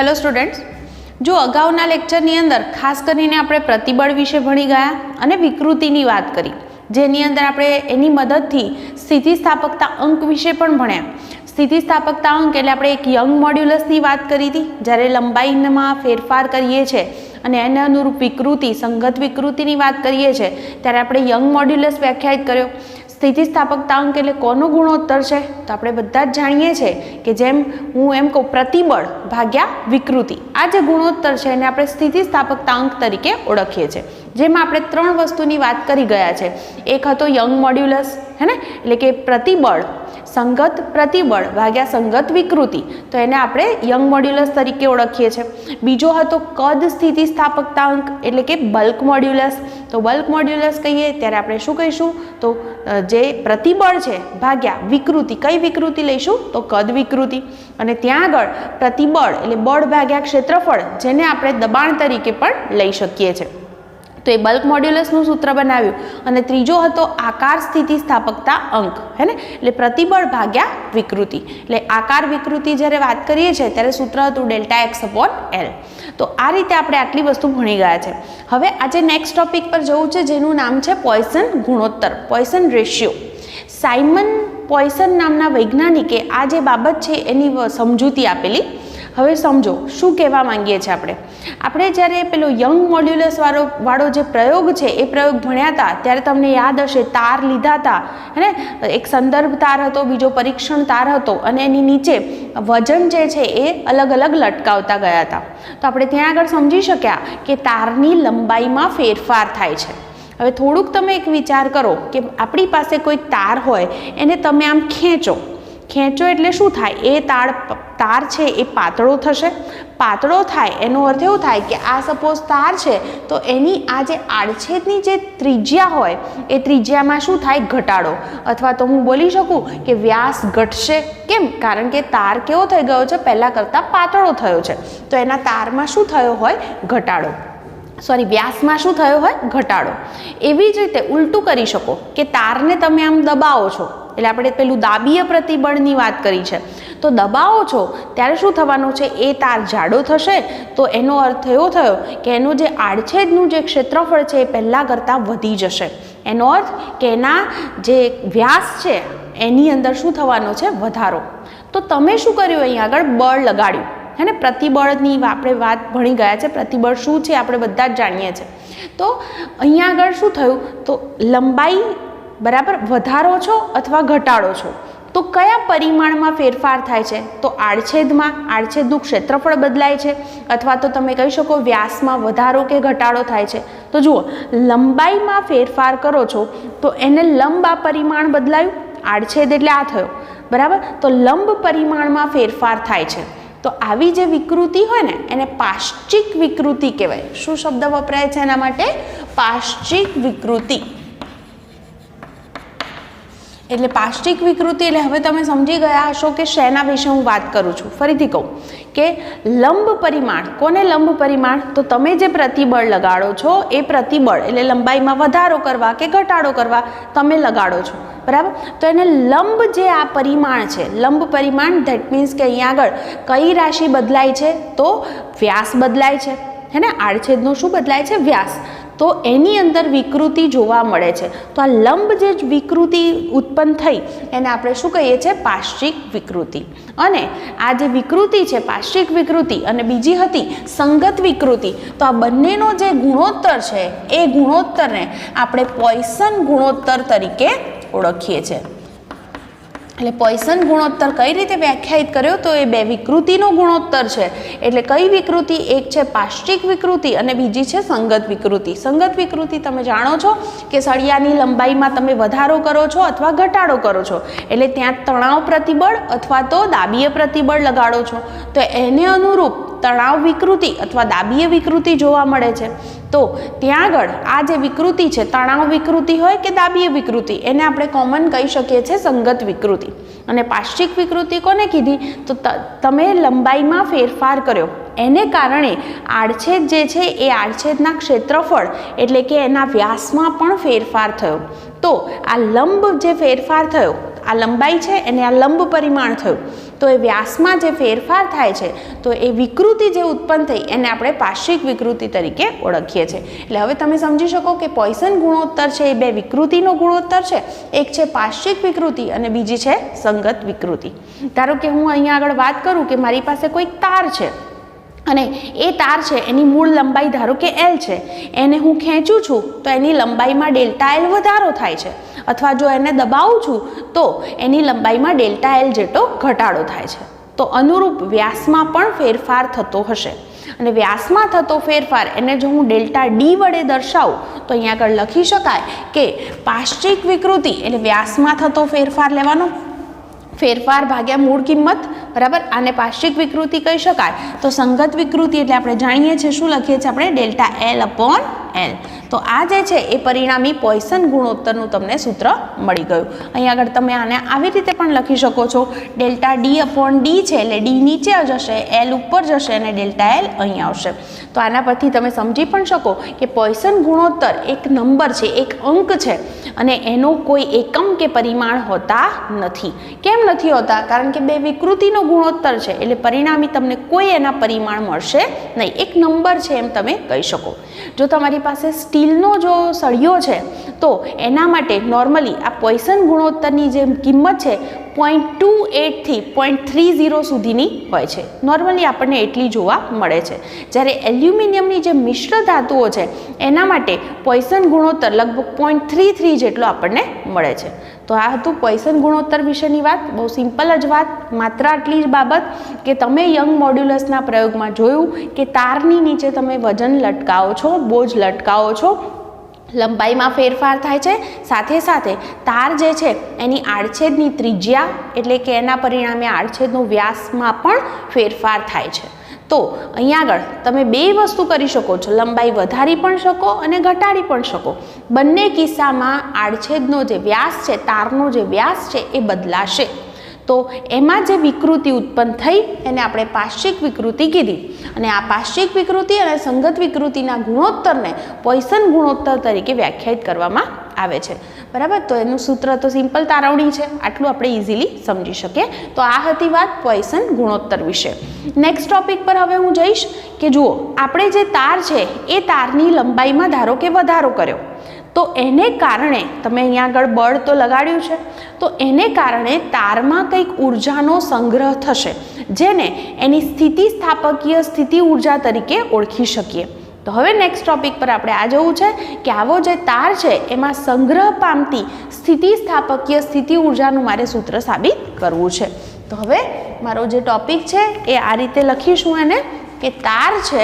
Hello students, જો અગાઉના લેક્ચરની અંદર ખાસ કરીને આપણે પ્રતિબળ વિશે ભણી ગયા અને વિકૃતિની વાત કરી, જેની અંદર આપણે એની મદદથી સ્થિતિસ્થાપકતા અંક વિશે પણ ભણ્યા। સ્થિતિસ્થાપકતા અંક એટલે આપણે એક યંગ મોડ્યુલસની વાત કરી હતી, જ્યારે લંબાઈમાં ફેરફાર કરીએ છીએ અને એને અનુરૂપ વિકૃતિ સંગત વિકૃતિની વાત કરીએ છીએ ત્યારે આપણે યંગ મોડ્યુલસ વ્યાખ્યાયિત કર્યો। સ્થિતિસ્થાપકતા અંક એટલે કોનો ગુણોત્તર છે? તો આપણે બધા જ જાણીએ છીએ કે જેમ હું એમ કહું પ્રતિબળ ભાગ્યા વિકૃતિ, આ જે ગુણોત્તર છે એને આપણે સ્થિતિસ્થાપકતા અંક તરીકે ઓળખીએ છીએ। જેમાં આપણે ત્રણ વસ્તુની વાત કરી ગયા છે। એક હતો યંગ મોડ્યુલસ, હે ને, એટલે કે પ્રતિબળ સંગત પ્રતિબળ ભાગ્યા સંગત વિકૃતિ, તો એને આપણે યંગ મોડ્યુલસ તરીકે ઓળખીએ છીએ। બીજો હતો કદ સ્થિતિસ્થાપકતા અંક એટલે કે બલ્ક મોડ્યુલસ। તો બલ્ક મોડ્યુલસ કહીએ ત્યારે આપણે શું કહીશું? તો જે પ્રતિબળ છે ભાગ્યા વિકૃતિ, કઈ વિકૃતિ લઈશું? તો કદ વિકૃતિ। અને ત્યાં આગળ પ્રતિબળ એટલે બળ ભાગ્યા ક્ષેત્રફળ, જેને આપણે દબાણ તરીકે પણ લઈ શકીએ છીએ। તો એ બલ્ક મોડ્યુલસનું સૂત્ર બનાવ્યું। અને ત્રીજો હતો આકાર સ્થિતિસ્થાપકતા અંક, હે ને, એટલે પ્રતિબળ ભાગ્યા વિકૃતિ, એટલે આકાર વિકૃતિ જ્યારે વાત કરીએ છીએ ત્યારે સૂત્ર હતું ડેલ્ટા એક્સ અપોન એલ। તો આ રીતે આપણે આટલી વસ્તુ ભણી ગયા છે। હવે આજે નેક્સ્ટ ટોપિક પર જવું છે, જેનું નામ છે પોઇસન ગુણોત્તર, પોઇસન રેશિયો। સાયમન પોઇસન નામના વૈજ્ઞાનિકે આ જે બાબત છે એની સમજૂતી આપેલી। હવે સમજો શું કહેવા માંગીએ છીએ આપણે જ્યારે પેલો યંગ મોડ્યુલસ વાળો જે પ્રયોગ છે એ પ્રયોગ ભણ્યા હતા ત્યારે તમને યાદ હશે, તાર લીધા હતા, હે ને, એક સંદર્ભ તાર હતો, બીજો પરીક્ષણ તાર હતો, અને એની નીચે વજન જે છે એ અલગ અલગ લટકાવતા ગયા હતા। તો આપણે ત્યાં આગળ સમજી શક્યા કે તારની લંબાઈમાં ફેરફાર થાય છે। હવે થોડુંક તમે એક વિચાર કરો કે આપણી પાસે કોઈ તાર હોય, એને તમે આમ ખેંચો એટલે શું થાય? એ તાર છે એ પાતળો થશે। પાતળો થાય એનો અર્થ એવો થાય કે આ સપોઝ તાર છે તો એની આ જે આડછેદની જે ત્રિજ્યા હોય એ ત્રિજ્યામાં શું થાય? ઘટાડો, અથવા તો હું બોલી શકું કે વ્યાસ ઘટશે। કેમ? કારણ કે તાર કેવો થઈ ગયો છે? પહેલાં કરતાં પાતળો થયો છે, તો એના તારમાં શું થયો હોય? ઘટાડો, વ્યાસમાં શું થયો હોય? ઘટાડો। એવી જ રીતે ઉલટું કરી શકો કે તારને તમે આમ દબાવો છો, એટલે આપણે પેલું દાબીય પ્રતિબળની વાત કરી છે, તો દબાવો છો ત્યારે શું થવાનું છે? એ તાર જાડો થશે, તો એનો અર્થ એવો થયો કે એનું જે આડછેદનું જે ક્ષેત્રફળ છે એ પહેલાં કરતાં વધી જશે। એનો અર્થ કે એના જે વ્યાસ છે એની અંદર શું થવાનો છે? વધારો। તો તમે શું કર્યું? અહીં આગળ બળ લગાડ્યું, હે ને, પ્રતિબળની આપણે વાત ભણી ગયા છે। પ્રતિબળ શું છે આપણે બધા જ જાણીએ છીએ। તો અહીંયા આગળ શું થયું? તો લંબાઈ બરાબર વધારો છો અથવા ઘટાડો છો, તો કયા પરિમાણમાં ફેરફાર થાય છે? તો આડછેદમાં, આડછેદનું ક્ષેત્રફળ બદલાય છે, અથવા તો તમે કહી શકો વ્યાસમાં વધારો કે ઘટાડો થાય છે। તો જુઓ, લંબાઈમાં ફેરફાર કરો છો તો એને લંબ આ પરિમાણ બદલાયું, આડછેદ એટલે આ થયો, બરાબર? તો લંબ પરિમાણમાં ફેરફાર થાય છે। તો આવી જે વિકૃતિ હોય ને એને પાશ્ચિક વિકૃતિ કહેવાય। શું શબ્દ વપરાય છે એના માટે? પાશ્ચિક વિકૃતિ। એટલે પાશ્ચિક વિકૃતિ એટલે હવે તમે સમજી ગયા હશો કે શેના વિશે હું વાત કરું છું। ફરીથી કહું કે લંબ પરિમાણ, કોને લંબ પરિમાણ? તો તમે જે પ્રતિબળ લગાડો છો એ પ્રતિબળ એટલે લંબાઈમાં વધારો કરવા કે ઘટાડો કરવા તમે લગાડો છો, બરાબર? તો એને લંબ જે આ પરિમાણ છે, લંબ પરિમાણ ધેટ મીન્સ કે અહીંયા આગળ કઈ રાશિ બદલાય છે? તો વ્યાસ બદલાય છે, હે ને, આડછેદનો શું બદલાય છે? વ્યાસ। તો એની અંદર વિકૃતિ જોવા મળે છે। તો આ લંબ જે વિકૃતિ ઉત્પન્ન થઈ એને આપણે શું કહીએ છીએ? પાશ્ચિક વિકૃતિ। અને આ જે વિકૃતિ છે પાશ્ચિક વિકૃતિ અને બીજી હતી સંગત વિકૃતિ, તો આ બંનેનો જે ગુણોત્તર છે એ ગુણોત્તરને આપણે પોઇસન ગુણોત્તર તરીકે ઓળખીએ છીએ। એટલે પોઇસન ગુણોત્તર કઈ રીતે વ્યાખ્યાયિત કર્યો? તો એ બે વિકૃતિનો ગુણોત્તર છે। એટલે કઈ વિકૃતિ? એક છે પાશ્ચિક વિકૃતિ અને બીજી છે સંગત વિકૃતિ। સંગત વિકૃતિ તમે જાણો છો કે સળિયાની લંબાઈમાં તમે વધારો કરો છો અથવા ઘટાડો કરો છો, એટલે ત્યાં તણાવ પ્રતિબળ અથવા તો દાબીય પ્રતિબળ લગાડો છો, તો એને અનુરૂપ તણાવ વિકૃતિ અથવા દાબીય વિકૃતિ જોવા મળે છે। તો ત્યાં આગળ આ જે વિકૃતિ છે, તણાવ વિકૃતિ હોય કે દાબીય વિકૃતિ, એને આપણે કોમન કહી શકીએ છીએ સંગત વિકૃતિ। અને પાશ્ચિક વિકૃતિ કોને કીધી? તો તમે લંબાઈમાં ફેરફાર કર્યો, એને કારણે આડછેદ જે છે એ આડછેદના ક્ષેત્રફળ એટલે કે એના વ્યાસમાં પણ ફેરફાર થયો। તો આ લંબ જે ફેરફાર થયો આ લંબાઈ છે એને આ લંબ પરિમાણ થયું, તો એ વ્યાસમાં જે ફેરફાર થાય છે તો એ વિકૃતિ જે ઉત્પન્ન થઈ એને આપણે પાર્શ્વિક વિકૃતિ તરીકે ઓળખીએ છીએ. એટલે હવે તમે સમજી શકો કે પોઇસન ગુણોત્તર છે એ બે વિકૃતિનો ગુણોત્તર છે. એક છે પાર્શ્વિક વિકૃતિ અને બીજી છે સંગત વિકૃતિ. ધારો કે હું અહીંયા આગળ વાત કરું કે મારી પાસે કોઈક તાર છે અને એ તાર છે એની મૂળ લંબાઈ ધારો કે L છે, એને હું ખેંચું છું તો એની લંબાઈમાં ડેલ્ટા L વધારો થાય છે, અથવા જો એને દબાવું છું તો એની લંબાઈમાં ડેલ્ટા L જેટલો ઘટાડો થાય છે. તો અનુરૂપ વ્યાસમાં પણ ફેરફાર થતો હશે અને વ્યાસમાં થતો ફેરફાર એને જો હું ડેલ્ટા D વડે દર્શાવું તો અહીંયા આગળ લખી શકાય કે પાર્શ્વિક વિકૃતિ એટલે વ્યાસમાં થતો ફેરફાર લેવાનો, ફેરફાર ભાગ્યા મૂળ કિંમત, બરાબર. આને પાર્શ્વિક વિકૃતિ કહી શકાય. તો સંગત વિકૃતિ એટલે આપણે જાણીએ છીએ શું લખીએ છીએ આપણે ડેલ્ટા L/L. તો આ જે છે એ પરિણામી પોઇસન ગુણોત્તરનું તમને સૂત્ર મળી ગયું. અહીં આગળ તમે આને આવી રીતે પણ લખી શકો છો, ડેલ્ટા D/D છે એટલે D નીચે જશે, L ઉપર જશે અને ડેલ્ટા L અહીં આવશે. તો આના પરથી તમે સમજી પણ શકો કે પોઇસન ગુણોત્તર એક નંબર છે, એક અંક છે અને એનો કોઈ એકમ કે પરિમાણ હોતા નથી. કેમ નથી હોતા? કારણ કે બે વિકૃતિનો ગુણોત્તર છે એટલે પરિણામી તમને કોઈ એના પરિમાણ મળશે નહીં, એક નંબર છે એમ તમે કહી શકો. જો તમારી પાસે સ્ટીલનો જો સળિયો છે તો એના માટે નોર્મલી આ પોઇસન ગુણોત્તરની જે કિંમત છે 0.28 થી 0.30 સુધીની હોય છે. નોર્મલી આપણને એટલી જોવા મળે છે. જ્યારે એલ્યુમિનિયમની જે મિશ્ર ધાતુઓ છે એના માટે પોઇસન ગુણોત્તર લગભગ 0.33 જેટલો આપણને મળે છે. તો આ હતું પોઇસન ગુણોત્તર વિશેની વાત. બહુ સિમ્પલ જ વાત, માત્ર આટલી જ બાબત કે તમે યંગ મોડ્યુલસના પ્રયોગમાં જોયું કે તારની નીચે તમે વજન લટકાવો છો, બોજ લટકાવો છો, લંબાઈમાં ફેરફાર થાય છે, સાથે સાથે તાર જે છે એની આડછેદની ત્રિજ્યા એટલે કે એના પરિણામે આડછેદનો વ્યાસમાં પણ ફેરફાર થાય છે. તો અહીંયા આગળ તમે બે વસ્તુ કરી શકો છો, લંબાઈ વધારી પણ શકો અને ઘટાડી પણ શકો. બંને કિસ્સામાં આડછેદનો જે વ્યાસ છે, તારનો જે વ્યાસ છે એ બદલાશે. તો એમાં જે વિકૃતિ ઉત્પન્ન થઈ એને આપણે પાર્શ્વિક વિકૃતિ કીધી અને આ પાર્શ્વિક વિકૃતિ અને સંગત વિકૃતિના ગુણોત્તરને પોઇસન ગુણોત્તર તરીકે વ્યાખ્યાયિત કરવામાં આવે છે, બરાબર. તો એનું સૂત્ર તો સિમ્પલ તારવણી છે, આટલું આપણે ઇઝીલી સમજી શકીએ. તો આ હતી વાત પોઇસન ગુણોત્તર વિશે. નેક્સ્ટ ટોપિક પર હવે હું જઈશ કે જુઓ, આપણે જે તાર છે એ તારની લંબાઈમાં ધારો કે વધારો કર્યો તો એને કારણે તમે અહીંયા આગળ બળ તો લગાડ્યું છે, તો એને કારણે તારમાં કંઈક ઉર્જાનો સંગ્રહ થશે જેને એની સ્થિતિસ્થાપકીય સ્થિતિ ઉર્જા તરીકે ઓળખી શકીએ. તો હવે નેક્સ્ટ ટોપિક પર આપણે આ જોવું છે કે આવો જે તાર છે એમાં સંગ્રહ પામતી સ્થિતિસ્થાપકીય સ્થિતિ ઉર્જાનું મારે સૂત્ર સાબિત કરવું છે. તો હવે મારો જે ટોપિક છે એ આ રીતે લખીશું એને કે તાર છે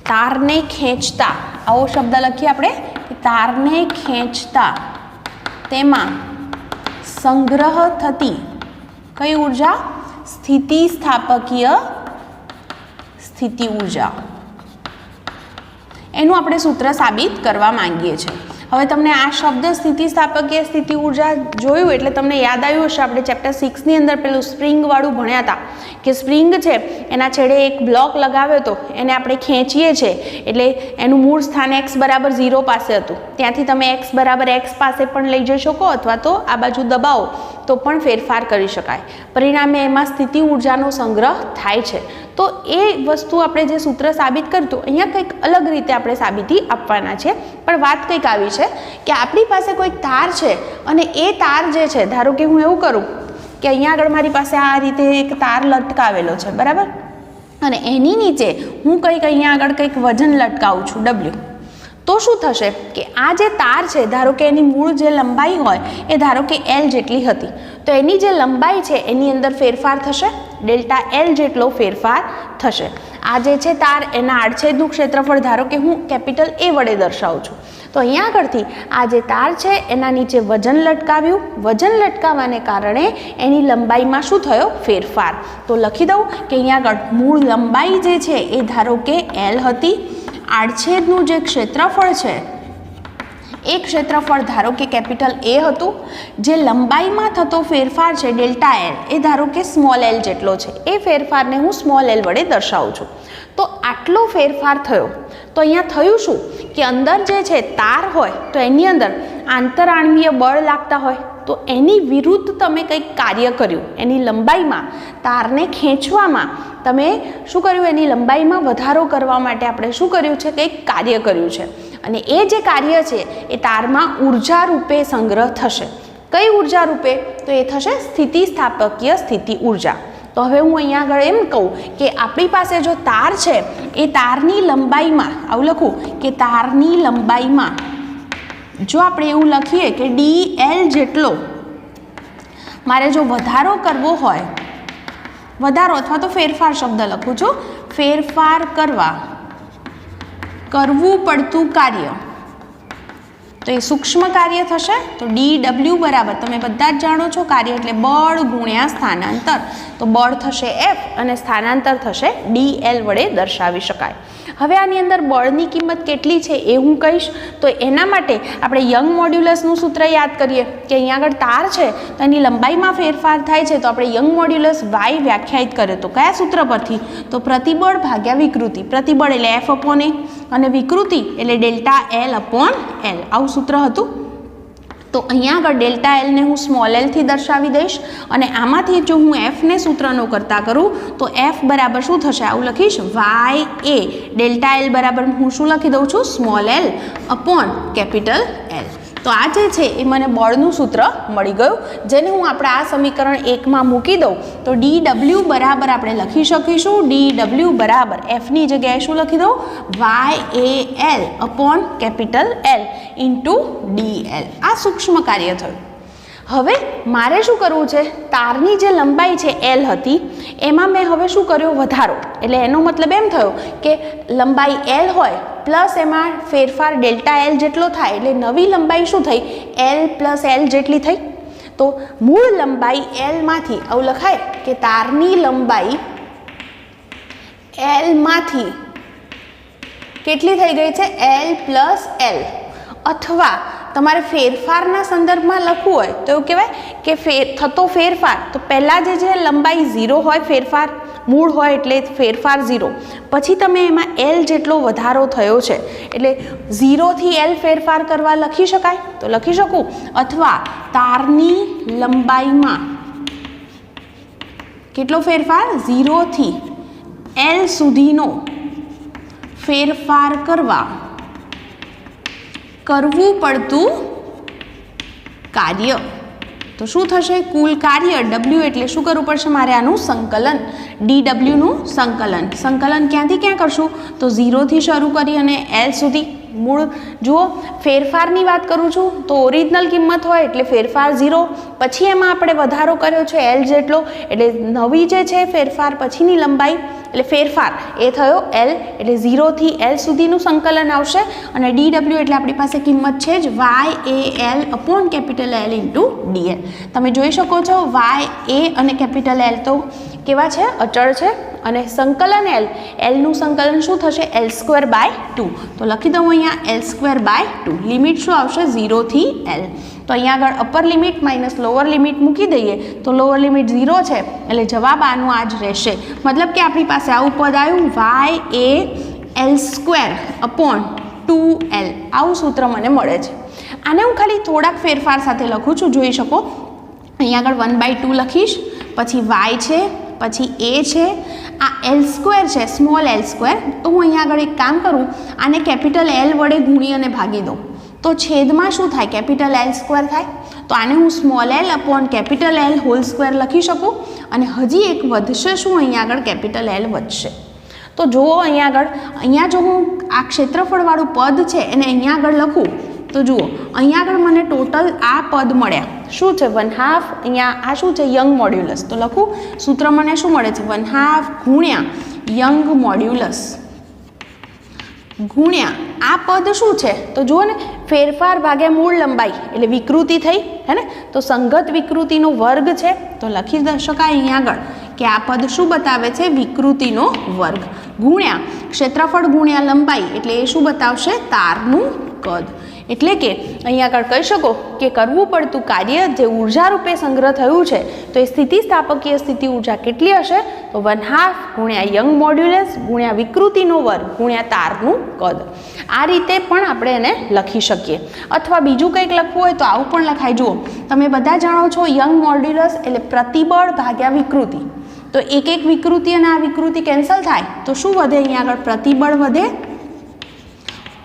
તારને ખેંચતા, આવો શબ્દ લખીએ આપણે કે તારને ખેંચતા તેમાં સંગ્રહ થતી કઈ ઉર્જા? સ્થિતિસ્થાપકીય સ્થિતિ ઉર્જા. એનું આપણે સૂત્ર સાબિત કરવા માંગીએ છીએ. હવે તમને આ શબ્દ સ્થિતિસ્થાપકીય સ્થિતિ ઉર્જા જોયું એટલે તમને યાદ આવ્યું હશે, આપણે ચેપ્ટર 6 અંદર પેલું સ્પ્રિંગ વાળું ભણ્યા હતા કે સ્પ્રિંગ છે એના છેડે એક બ્લોક લગાવ્યો હતો, એને આપણે ખેંચીએ છીએ એટલે એનું મૂળ સ્થાન x=0 પાસે હતું, ત્યાંથી તમે x=x પાસે પણ લઈ જઈ શકો અથવા તો આ બાજુ દબાવો તો પણ ફેરફાર કરી શકાય. પરિણામે એમાં સ્થિતિ ઉર્જાનો સંગ્રહ થાય છે. તો એ વસ્તુ આપણે જે સૂત્ર સાબિત કરતું અહીંયા કંઈક અલગ રીતે આપણે સાબિતી આપવાના છે, પણ વાત કંઈક આવી છે કે આપણી પાસે કોઈક તાર છે અને એ તાર જે છે, ધારો કે હું એવું કરું કે અહીંયા આગળ મારી પાસે આ રીતે એક તાર લટકાવેલો છે, બરાબર, અને એની નીચે હું કંઈક અહીંયા આગળ કંઈક વજન લટકાવું છું W. તો શું થશે કે આ જે તાર છે ધારો કે એની મૂળ જે લંબાઈ હોય એ ધારો કે L જેટલી હતી, તો એની જે લંબાઈ છે એની અંદર ફેરફાર થશે, ડેલ્ટા L જેટલો ફેરફાર થશે. આ જે છે તાર એના આડછેદનું ક્ષેત્રફળ ધારો કે હું કેપિટલ A વડે દર્શાવું છું. તો અહીંયા આગળથી આ જે તાર છે એના નીચે વજન લટકાવ્યું, વજન લટકાવવાને કારણે એની લંબાઈમાં શું થયો? ફેરફાર. તો લખી દઉં કે અહીંયા આગળ મૂળ લંબાઈ જે છે એ ધારો કે L હતી, આડછેદનું જે ક્ષેત્રફળ છે એ ક્ષેત્રફળ ધારો કે કેપિટલ એ હતું, જે લંબાઈમાં થતો ફેરફાર છે ડેલ્ટા એલ એ ધારો કે સ્મોલ એલ જેટલો છે, એ ફેરફારને હું સ્મોલ એલ વડે દર્શાવું છું. તો આટલો ફેરફાર થયો તો અહીંયા થયું શું કે અંદર જે છે તાર હોય તો એની અંદર આંતરઆણવીય બળ લાગતા હોય, તો એની વિરુદ્ધ તમે કંઈક કાર્ય કર્યું, એની લંબાઈમાં તારને ખેંચવામાં તમે શું કર્યું, એની લંબાઈમાં વધારો કરવા માટે આપણે શું કર્યું છે, કંઈક કાર્ય કર્યું છે. અને એ જે કાર્ય છે એ તારમાં ઉર્જા રૂપે સંગ્રહ થશે. કઈ ઉર્જા રૂપે? તો એ થશે સ્થિતિસ્થાપકીય સ્થિતિ ઉર્જા. તો હવે હું અહીંયા આગળ એમ કહું કે આપણી પાસે જો તાર છે એ તારની લંબાઈમાં આવું લખું કે તારની લંબાઈમાં જો આપણે એવું લખીએ કે DL જેટલો મારે જો વધારો કરવો હોય, વધારો અથવા તો ફેરફાર શબ્દ લખું છું, ફેરફાર કરવું પડતું કાર્ય, તો એ સૂક્ષ્મ કાર્ય થશે. તો DW બરાબર તમે બધા જ જાણો છો કાર્ય એટલે બળ ગુણ્યા સ્થાનાંતર, તો બળ થશે F અને સ્થાનાંતર થશે DL વડે દર્શાવી શકાય. હવે આની અંદર બળની કિંમત કેટલી છે એ હું કહીશ. તો એના માટે આપણે યંગ મોડ્યુલસનું સૂત્ર યાદ કરીએ કે અહીંયા આગળ તાર છે તો એની લંબાઈમાં ફેરફાર થાય છે, તો આપણે યંગ મોડ્યુલસ Y વ્યાખ્યાયિત કર્યો. તો કયા સૂત્ર પરથી? તો પ્રતિબળ ભાગ્યા વિકૃતિ. પ્રતિબળ એટલે F અપોન A અને વિકૃતિ એટલે ડેલ્ટા L અપોન L, આવું સૂત્ર હતું. તો અહીંયા આગળ ડેલ્ટા એલને હું સ્મોલ એલથી દર્શાવી દઈશ અને આમાંથી જો હું એફને સૂત્રનો કરતા કરું તો એફ બરાબર શું થશે, આવું લખીશ વાય એ. ડેલ્ટા એલ બરાબર હું શું લખી દઉં છું, small L upon capital L. તો આ જે છે એ મને બળનું સૂત્ર મળી ગયું, જેને હું આપણે આ સમીકરણ 1માં મૂકી દઉં તો DW બરાબર આપણે લખી શકીશું, DW બરાબર એફની જગ્યાએ શું લખી દઉં, YAL upon capital L into DL. આ સૂક્ષ્મ કાર્ય થયું. હવે મારે શું કરવું છે, તારની જે લંબાઈ છે L હતી એમાં મેં હવે શું કર્યો, વધારો. એટલે એનો મતલબ એમ થયો કે લંબાઈ L હોય પ્લસ એમાં ફેરફાર ડેલ્ટા L જેટલો થાય એટલે નવી લંબાઈ શું થઈ, L પ્લસ L જેટલી થઈ. તો મૂળ લંબાઈ L માંથી આવું લખાય કે તારની લંબાઈ L માંથી કેટલી થઈ ગઈ છે, L પ્લસ L. અથવા તમારે ફેરફારના સંદર્ભમાં લખવું હોય તો એવું કહેવાય કે થતો ફેરફાર, તો પહેલાં જે લંબાઈ 0 હોય, ફેરફાર મૂળ હોય એટલે ફેરફાર 0, પછી તમે એમાં L જેટલો વધારો થયો છે એટલે 0 થી L ફેરફાર કરવા લખી શકાય, તો લખી શકું. અથવા તારની લંબાઈમાં કેટલો ફેરફાર, 0 થી L સુધીનો ફેરફાર કરવું પડતું કાર્ય. તો શું થશે, કુલ કાર્ય W એટલે શું કરવું પડશે મારે, આનું સંકલન, DWનું સંકલન. સંકલન ક્યાંથી ક્યાં કરશું, તો 0 થી શરૂ કરી અને L સુધી. મૂળ જુઓ ફેરફારની વાત કરું છું તો ઓરિજિનલ કિંમત હોય એટલે ફેરફાર 0, પછી એમાં આપણે વધારો કર્યો છે L જેટલો એટલે નવી જે છે ફેરફાર પછીની લંબાઈ એટલે ફેરફાર એ થયો L, એટલે 0 થી L સુધીનું સંકલન આવશે. અને DW એટલે આપણી પાસે કિંમત છે જ YAL upon capital L into DL. તમે જોઈ શકો છો YA અને કેપિટલ L તો કેવા છે, અચળ છે. અને સંકલન Lનું સંકલન શું થશે, L²/2. તો લખી દઉં અહીંયા L²/2. લિમિટ શું આવશે, 0 થી L. તો અહીંયા આગળ upper limit minus lower limit મૂકી દઈએ તો લોઅર લિમિટ 0 છે એટલે જવાબ આનું આ જ રહેશે. મતલબ કે આપણી પાસે આવું પદ આવ્યું YAL²/2L. આવું સૂત્ર મને મળે છે. આને હું ખાલી થોડાક ફેરફાર સાથે લખું છું, જોઈ શકો. અહીંયા આગળ 1/2 લખીશ, પછી y છે, પછી a છે, આ L² છે, સ્મોલ L². તો હું અહીંયા આગળ એક કામ કરું, આને કેપિટલ L વડે ગુણી અને ભાગી દઉં તો છેદમાં શું થાય, કેપિટલ L² થાય. તો આને હું small L upon capital L હોલ² લખી શકું. અને હજી એક વધશે શું, અહીંયા આગળ કેપિટલ L વધશે. તો જુઓ અહીંયા જો હું આ ક્ષેત્રફળવાળું પદ છે એને અહીંયા આગળ લખું તો જુઓ અહીંયા આગળ મને ટોટલ આ પદ મળ્યા શું છે 1/2. અહીંયા આ શું છે, યંગ મોડ્યુલસ. તો લખું સૂત્ર મને શું મળે છે, 1/2 ગુણ્યા યંગ મોડ્યુલસ ગુણ્યા આ પદ શું છે, તો જુઓ ને ફેરફાર ભાગ્યા મૂળ લંબાઈ એટલે વિકૃતિ થઈ હે ને. તો સંગત વિકૃતિનો વર્ગ છે તો લખી શકાય અહીંયા આગળ કે આ પદ શું બતાવે છે, વિકૃતિનો વર્ગ ગુણ્યા ક્ષેત્રફળ ગુણ્યા લંબાઈ એટલે એ શું બતાવશે, તારનું કદ. એટલે કે અહીંયા આગળ કહી શકો કે કરવું પડતું કાર્ય જે ઉર્જા રૂપે સંગ્રહ થયું છે તો એ સ્થિતિસ્થાપકીય સ્થિતિ ઉર્જા કેટલી હશે? તો 1/2 ગુણ્યા યંગ મોડ્યુલસ ગુણ્યા વિકૃતિનો વર્ગ ગુણ્યા તારનું કદ. આ રીતે પણ આપણે એને લખી શકીએ. અથવા બીજું કંઈક લખવું હોય તો આવું પણ લખાય. જુઓ, તમે બધા જાણો છો યંગ મોડ્યુલસ એટલે પ્રતિબળ ભાગ્યા વિકૃતિ. તો એક એક વિકૃતિ અને આ વિકૃતિ કેન્સલ થાય તો શું વધે? અહીંયા આગળ પ્રતિબળ વધે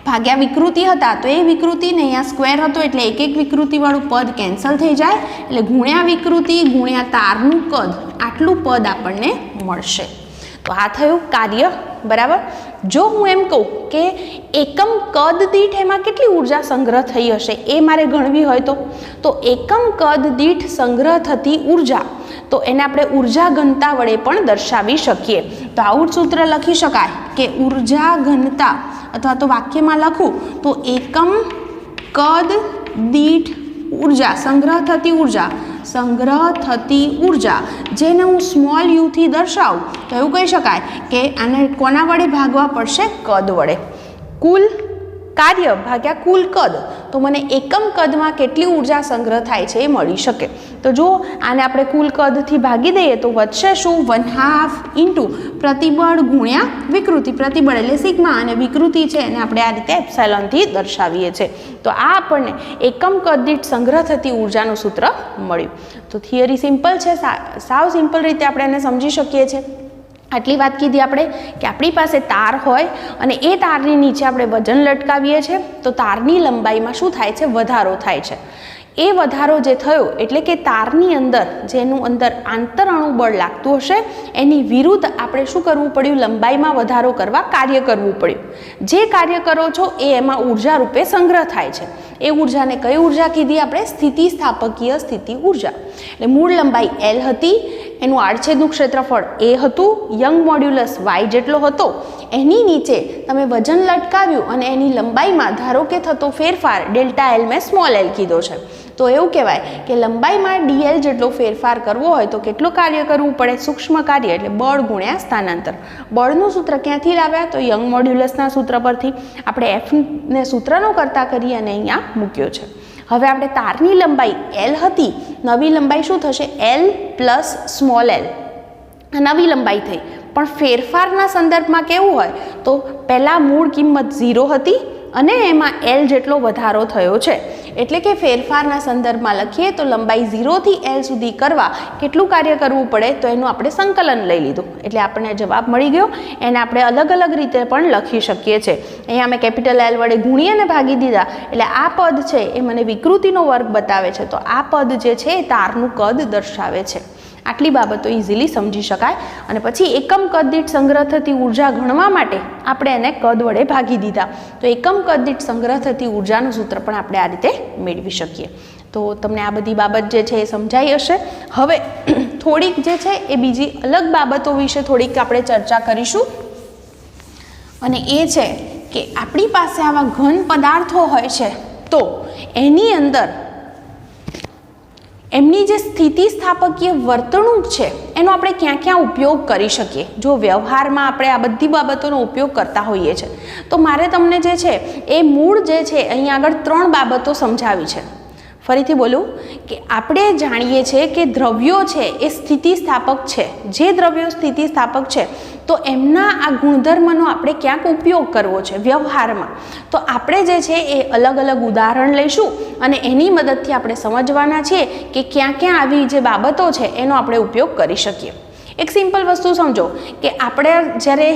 ભાગ્યા વિકૃતિ હતા તો એ વિકૃતિને અહીંયા સ્ક્વેર હતો એટલે એક એક વિકૃતિવાળું પદ કેન્સલ થઈ જાય એટલે ગુણ્યા વિકૃતિ ગુણ્યા તારનું કદ આટલું પદ આપણને મળશે. તો આ થયું કાર્ય, બરાબર. જો હું એમ કહું કે એકમ કદ દીઠ એમાં કેટલી ઉર્જા સંગ્રહ થઈ હશે એ મારે ગણવી હોય તો એકમ કદ દીઠ સંગ્રહ થતી ઉર્જા તો એને આપણે ઉર્જા ઘનતા વડે પણ દર્શાવી શકીએ. તો આવું સૂત્ર લખી શકાય કે ઉર્જા ઘનતા, અથવા તો વાક્યમાં લખું તો એકમ કદ દીઠ ઉર્જા સંગ્રહ થતી ઉર્જા જેને હું સ્મોલ યુથી દર્શાવું તો એવું કહી શકાય કે આને કોના વડે ભાગવા પડશે? કદ વડે. કુલ કાર્ય ભાગ્યા કુલ કદ તો મને એકમ કદમાં કેટલી ઉર્જા સંગ્રહ થાય છે એ મળી શકે. તો જો આને આપણે કુલ કદથી ભાગી દઈએ તો વધશે શું? 1/2 ઇન્ટુ પ્રતિબળ ગુણ્યા વિકૃતિ. પ્રતિબળ એટલે સિગ્મા અને વિકૃતિ છે એને આપણે આ રીતે એપ્સાયલોનથી દર્શાવીએ છીએ. તો આ આપણને એકમ કદ દીઠ સંગ્રહ થતી ઉર્જાનું સૂત્ર મળ્યું. તો થિયરી સિમ્પલ છે, સાવ સિમ્પલ રીતે આપણે એને સમજી શકીએ છીએ. આટલી વાત કીધી આપણે કે આપણી પાસે તાર હોય અને એ તારની નીચે આપણે વજન લટકાવીએ છીએ તો તારની લંબાઈમાં શું થાય છે? વધારો થાય છે. એ વધારો જે થયો એટલે કે તારની અંદર જેનું અંદર આંતરઅણુ બળ લાગતું હશે એની વિરુદ્ધ આપણે શું કરવું પડ્યું? લંબાઈમાં વધારો કરવા કાર્ય કરવું પડ્યું. જે કાર્ય કરો છો એ એમાં ઉર્જા રૂપે સંગ્રહ થાય છે. એ ઉર્જાને કઈ ઉર્જા કીધી આપણે? સ્થિતિસ્થાપકીય સ્થિતિ ઉર્જા. એટલે મૂળ લંબાઈ L હતી, એનું આડછેદનું ક્ષેત્રફળ A હતું, યંગ મોડ્યુલસ Y જેટલો હતો. એની નીચે તમે વજન લટકાવ્યું અને એની લંબાઈમાં ધારો કે થતો ફેરફાર ડેલ્ટા L મેં સ્મોલ l કીધો છે. તો એવું કહેવાય કે લંબાઈમાં dl જેટલો ફેરફાર કરવો હોય તો કેટલું કાર્ય કરવું પડે? સૂક્ષ્મ કાર્ય એટલે બળ ગુણ્યા સ્થાનાંતર. બળનું સૂત્ર ક્યાંથી લાવ્યા? તો યંગ મોડ્યુલસના સૂત્ર પરથી. આપણે F ને સૂત્રનો કરતા કરી અને અહીંયા મૂક્યો છે. હવે આપણે તારની લંબાઈ L હતી, નવી લંબાઈ શું થશે? L પ્લસ સ્મોલ l નવી લંબાઈ થઈ. પણ ફેરફારના સંદર્ભમાં કેવું હોય તો પહેલાં મૂળ કિંમત 0 હતી અને એમાં L જેટલો વધારો થયો છે. એટલે કે ફેરફારના સંદર્ભમાં લખીએ તો લંબાઈ 0 થી L સુધી કરવા કેટલું કાર્ય કરવું પડે? તો એનું આપણે સંકલન લઈ લીધું એટલે આપણને જવાબ મળી ગયો. એને આપણે અલગ અલગ રીતે પણ લખી શકીએ છીએ. અહીંયા અમે કેપિટલ L વડે ગુણી અને ભાગી દીધા એટલે આ પદ છે એ મને વિકૃતિનો વર્ગ બતાવે છે. તો આ પદ જે છે એ તારનું કદ દર્શાવે છે. આટલી બાબતો ઇઝીલી સમજી શકાય. અને પછી એકમ કદ દીઠ સંગ્રહ થતી ઉર્જા ગણવા માટે આપણે એને કદ વડે ભાગી દીધા. તો એકમ કદ દીઠ સંગ્રહ થતી ઉર્જાનું સૂત્ર પણ આપણે આ રીતે મેળવી શકીએ. તો તમને આ બધી બાબત જે છે એ સમજાઈ હશે. હવે થોડીક જે છે એ બીજી અલગ બાબતો વિશે થોડીક આપણે ચર્ચા કરીશું. અને એ છે કે આપણી પાસે આવા ઘન પદાર્થો હોય છે તો એની અંદર એમની જે સ્થિતિસ્થાપકીય વર્તણૂક છે એનો આપણે ક્યાં ક્યાં ઉપયોગ કરી શકીએ? જો વ્યવહારમાં આપણે આ બધી બાબતોનો ઉપયોગ કરતા હોઈએ છીએ તો મારે તમને જે છે એ મૂળ જે છે અહીંયા આગળ 3 બાબતો સમજાવી છે. ફરીથી બોલું કે આપણે જાણીએ છીએ કે દ્રવ્યો છે એ સ્થિતિસ્થાપક છે. જે દ્રવ્યો સ્થિતિસ્થાપક છે તો એમના આ ગુણધર્મનો આપણે ક્યાંક ઉપયોગ કરવો છે વ્યવહારમાં. તો આપણે જે છે એ અલગ અલગ ઉદાહરણ લઈશું અને એની મદદથી આપણે સમજવાના છીએ કે ક્યાં ક્યાં આવી જે બાબતો છે એનો આપણે ઉપયોગ કરી શકીએ. એક સિમ્પલ વસ્તુ સમજો કે આપણે જ્યારે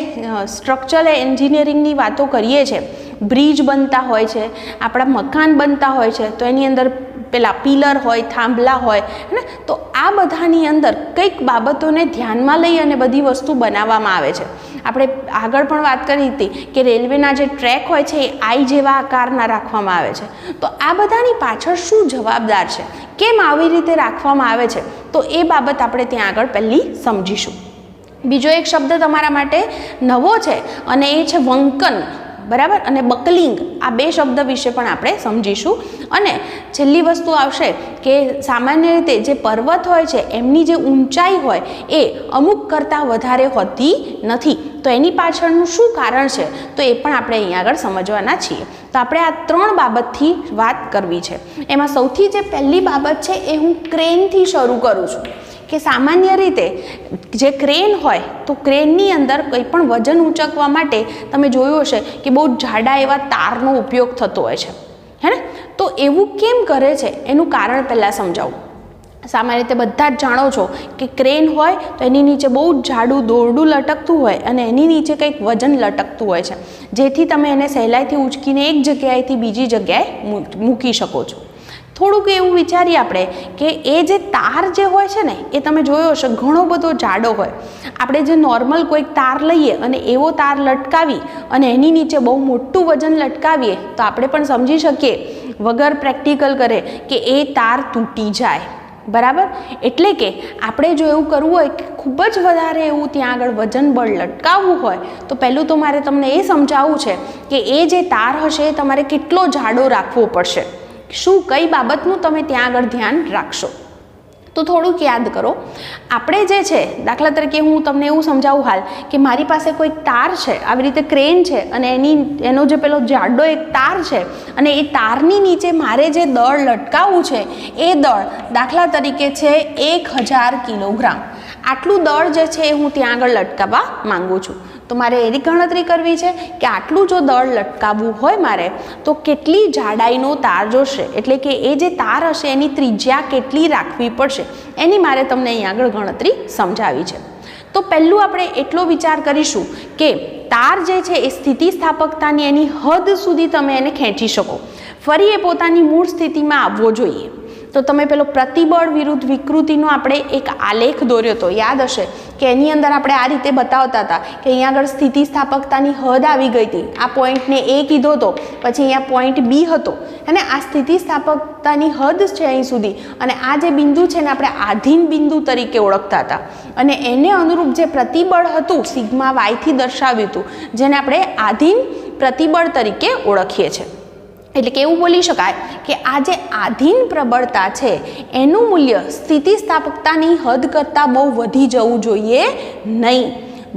સ્ટ્રક્ચરલ એન્જિનિયરિંગની વાતો કરીએ છીએ, બ્રિજ બનતા હોય છે, આપણા મકાન બનતા હોય છે તો એની અંદર પેલા પિલર હોય, થાંભલા હોય ને, તો આ બધાની અંદર કંઈક બાબતોને ધ્યાનમાં લઈ અને બધી વસ્તુ બનાવવામાં આવે છે. આપણે આગળ પણ વાત કરી હતી કે રેલવેના જે ટ્રેક હોય છે એ આઈ જેવા આકારના રાખવામાં આવે છે. તો આ બધાની પાછળ શું જવાબદાર છે, કેમ આવી રીતે રાખવામાં આવે છે, તો એ બાબત આપણે ત્યાં આગળ પહેલી સમજીશું. બીજો એક શબ્દ તમારા માટે નવો છે અને એ છે વંકન. બરાબર, અને બકલિંગ આ બે શબ્દ વિશે પણ આપણે સમજીશું. અને છેલ્લી વસ્તુ આવશે કે સામાન્ય રીતે જે પર્વત હોય છે એમની જે ઊંચાઈ હોય એ અમુક કરતાં વધારે હોતી નથી. તો એની પાછળનું શું કારણ છે તો એ પણ આપણે અહીંયા આગળ સમજવાના છીએ. તો આપણે આ 3 બાબતથી વાત કરવી છે. એમાં સૌથી જે પહેલી બાબત છે એ હું ક્રેનથી શરૂ કરું છું કે સામાન્ય રીતે જે ક્રેન હોય તો ક્રેનની અંદર કંઈ પણ વજન ઊંચકવા માટે તમે જોયું હશે કે બહુ જાડા એવા તારનો ઉપયોગ થતો હોય છે, હે ને? તો એવું કેમ કરે છે એનું કારણ પહેલાં સમજાવું. સામાન્ય રીતે બધા જ જાણો છો કે ક્રેન હોય તો એની નીચે બહુ જ જાડું દોરડું લટકતું હોય અને એની નીચે કંઈક વજન લટકતું હોય છે, જેથી તમે એને સહેલાઈથી ઉંચકીને એક જગ્યાએથી બીજી જગ્યાએ મૂકી શકો છો. થોડુંક એવું વિચારીએ આપણે કે એ જે તાર જે હોય છે ને એ તમે જોયો હશે ઘણો બધો જાડો હોય. આપણે જે નોર્મલ કોઈક તાર લઈએ અને એવો તાર લટકાવી અને એની નીચે બહુ મોટું વજન લટકાવીએ તો આપણે પણ સમજી શકીએ વગર પ્રેક્ટિકલ કરે કે એ તાર તૂટી જાય, બરાબર. એટલે કે આપણે જો એવું કરવું હોય કે ખૂબ જ વધારે એવું ત્યાં આગળ વજન બળ લટકાવવું હોય તો પહેલું તો મારે તમને એ સમજાવવું છે કે એ જે તાર હશે એ તમારે કેટલો જાડો રાખવો પડશે, શું કઈ બાબતનું તમે ત્યાં આગળ ધ્યાન રાખશો. તો થોડુંક યાદ કરો. આપણે જે છે દાખલા તરીકે હું તમને એવું સમજાવું હાલ કે મારી પાસે કોઈક તાર છે, આવી રીતે ક્રેન છે અને એનો જે પેલો જાડો એક તાર છે અને એ તારની નીચે મારે જે દળ લટકાવવું છે એ દળ દાખલા તરીકે છે 1000 કિલોગ્રામ. આટલું દળ જે છે એ હું ત્યાં આગળ લટકાવવા માંગુ છું. તો મારે એની ગણતરી કરવી છે કે આટલું જો દળ લટકાવવું હોય મારે તો કેટલી જાડાઈનો તાર જોશે, એટલે કે એ જે તાર હશે એની ત્રિજ્યા કેટલી રાખવી પડશે એની મારે તમને અહીં આગળ ગણતરી સમજાવી છે. તો પહેલું આપણે એટલો વિચાર કરીશું કે તાર જે છે એ સ્થિતિસ્થાપકતાની એની હદ સુધી તમે એને ખેંચી શકો, ફરી એ પોતાની મૂળ સ્થિતિમાં આવવો જોઈએ. તો તમે પેલો પ્રતિબળ વિરુદ્ધ વિકૃતિનો આપણે એક આલેખ દોર્યો હતો, યાદ હશે કે એની અંદર આપણે આ રીતે બતાવતા હતા કે અહીંયા આગળ સ્થિતિસ્થાપકતાની હદ આવી ગઈ હતી, આ પોઈન્ટને એ કીધો હતો, પછી અહીંયા પોઈન્ટ બી હતો અને આ સ્થિતિસ્થાપકતાની હદ છે અહીં સુધી, અને આ જે બિંદુ છે ને આપણે આધીન બિંદુ તરીકે ઓળખતા હતા અને એને અનુરૂપ જે પ્રતિબળ હતું સિગ્મા વાયથી દર્શાવ્યું હતું જેને આપણે આધીન પ્રતિબળ તરીકે ઓળખીએ છીએ. એટલે કે એવું બોલી શકાય કે આ જે આધીન પ્રબળતા છે એનું મૂલ્ય સ્થિતિસ્થાપકતાની હદ કરતાં બહુ વધી જવું જોઈએ નહીં.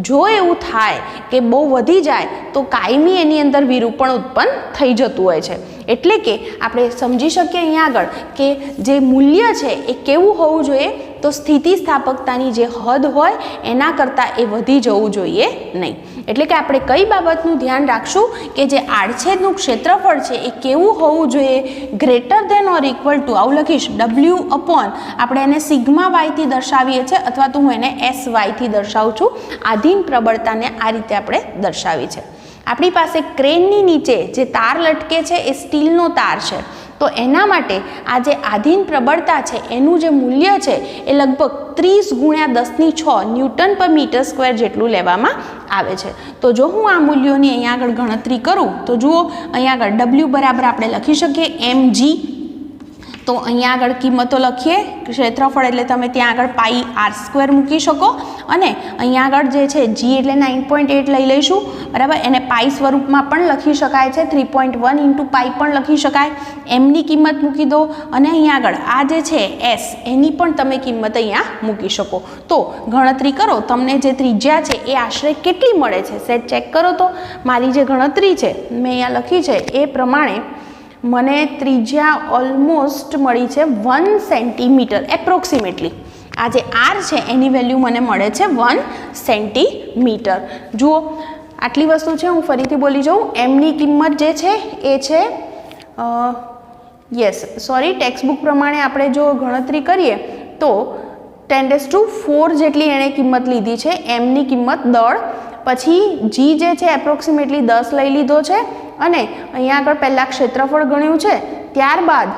જો એવું થાય કે બહુ વધી જાય તો કાયમી એની અંદર વિરૂપણ ઉત્પન્ન થઈ જતું હોય છે. એટલે કે આપણે સમજી શકીએ અહીંયા આગળ કે જે મૂલ્ય છે એ કેવું હોવું જોઈએ તો સ્થિતિસ્થાપકતાની જે હદ હોય એના કરતાં એ વધી જવું જોઈએ નહીં. એટલે કે આપણે કઈ બાબતનું ધ્યાન રાખશું કે જે આડછેદનું ક્ષેત્રફળ છે એ કેવું હોવું જોઈએ, greater than or equal to, આવું લખીશ W અપોન આપણે એને સિગ્મા વાયથી દર્શાવીએ છીએ અથવા તો હું એને એસ વાયથી દર્શાવું છું. આધીન પ્રબળતાને આ રીતે આપણે દર્શાવી છે. આપણી પાસે ક્રેનની નીચે જે તાર લટકે છે એ સ્ટીલનો તાર છે, તો એના માટે આ જે આધીન પ્રબળતા છે એનું જે મૂલ્ય છે એ લગભગ 30 × 10⁶ ન્યૂટન પર મીટર સ્ક્વેર જેટલું લેવામાં આવે છે. તો જો હું આ મૂલ્યોની અહીંયા આગળ ગણતરી કરું તો જુઓ અહીંયા આગળ W બરાબર આપણે લખી શકીએ mg. તો અહીંયા આગળ કિંમતો લખીએ, ક્ષેત્રફળ એટલે તમે ત્યાં આગળ πr² મૂકી શકો અને અહીંયા આગળ જે છે g એટલે 9.8 લઈ લઈશું, બરાબર. એને પાઈ સ્વરૂપમાં પણ લખી શકાય છે, 3.1 × પાઈ પણ લખી શકાય. એમની કિંમત મૂકી દો અને અહીંયા આગળ આ જે છે s એની પણ તમે કિંમત અહીંયા મૂકી શકો. તો ગણતરી કરો, તમને જે ત્રિજ્યા છે એ આશરે કેટલી મળે છે સેટ ચેક કરો. તો મારી જે ગણતરી છે મેં અહીંયા લખી છે એ પ્રમાણે મને ત્રિજ્યા ઓલમોસ્ટ મળી છે 1 સેન્ટીમીટર એપ્રોક્સિમેટલી. આ જે r છે એની વેલ્યુ મને મળે છે 1 સેન્ટીમીટર. જુઓ આટલી વસ્તુ છે, હું ફરીથી બોલી જાઉં. એમની કિંમત જે છે એ છે ટેક્સ્ટબુક પ્રમાણે આપણે જો ગણતરી કરીએ તો 10⁴ જેટલી એણે કિંમત લીધી છે. એમની કિંમત દળ, પછી g જે છે એપ્રોક્સિમેટલી 10 લઈ લીધો છે અને અહીંયા આગળ પહેલાં ક્ષેત્રફળ ગણ્યું છે, ત્યારબાદ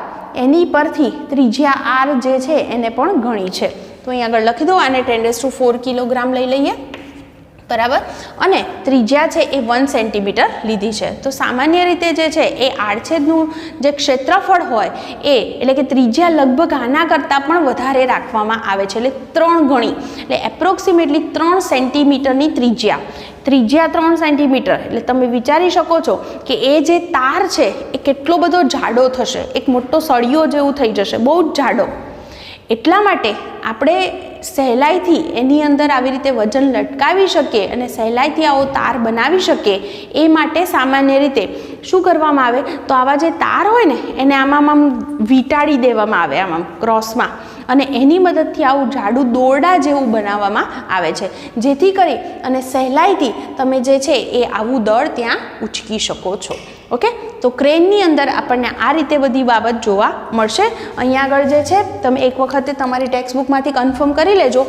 એની પરથી ત્રિજ્યા r જે છે એને પણ ગણી છે. તો અહીંયા આગળ લખી દો, આને 10⁴ કિલોગ્રામ લઈ લઈએ. બરાબર, અને ત્રિજ્યા છે એ 1 સેન્ટીમીટર લીધી છે. તો સામાન્ય રીતે જે છે એ આડછેદનું જે ક્ષેત્રફળ હોય એ એટલે કે ત્રિજ્યા લગભગ આના કરતાં પણ વધારે રાખવામાં આવે છે, એટલે 3 ગણી, એટલે એપ્રોક્સિમેટલી 3 સેન્ટીમીટરની ત્રિજ્યા 3 સેન્ટીમીટર. એટલે તમે વિચારી શકો છો કે એ જે તાર છે એ કેટલો બધો જાડો થશે, એક મોટો સળિયો જેવું થઈ જશે, બહુ જ જાડો. એટલા માટે આપણે સહેલાઈથી એની અંદર આવી રીતે વજન લટકાવી શકીએ અને સહેલાઈથી આવો તાર બનાવી શકીએ એ માટે સામાન્ય રીતે શું કરવામાં આવે, તો આવા જે તાર હોય ને એને આમ વીંટાળી દેવામાં આવે, આમ ક્રોસમાં, અને એની મદદથી આવું જાડું દોરડા જેવું બનાવવામાં આવે છે, જેથી કરી અને સહેલાઈથી તમે જે છે એ આવું દળ ત્યાં ઉચકી શકો છો. ઓકે, તો ક્રેનની અંદર આપણને આ રીતે બધી બાબત જોવા મળશે. અહીંયા આગળ જે છે તમે એક વખતે તમારી ટેક્સ્ટ બુકમાંથી કન્ફર્મ કરી લેજો.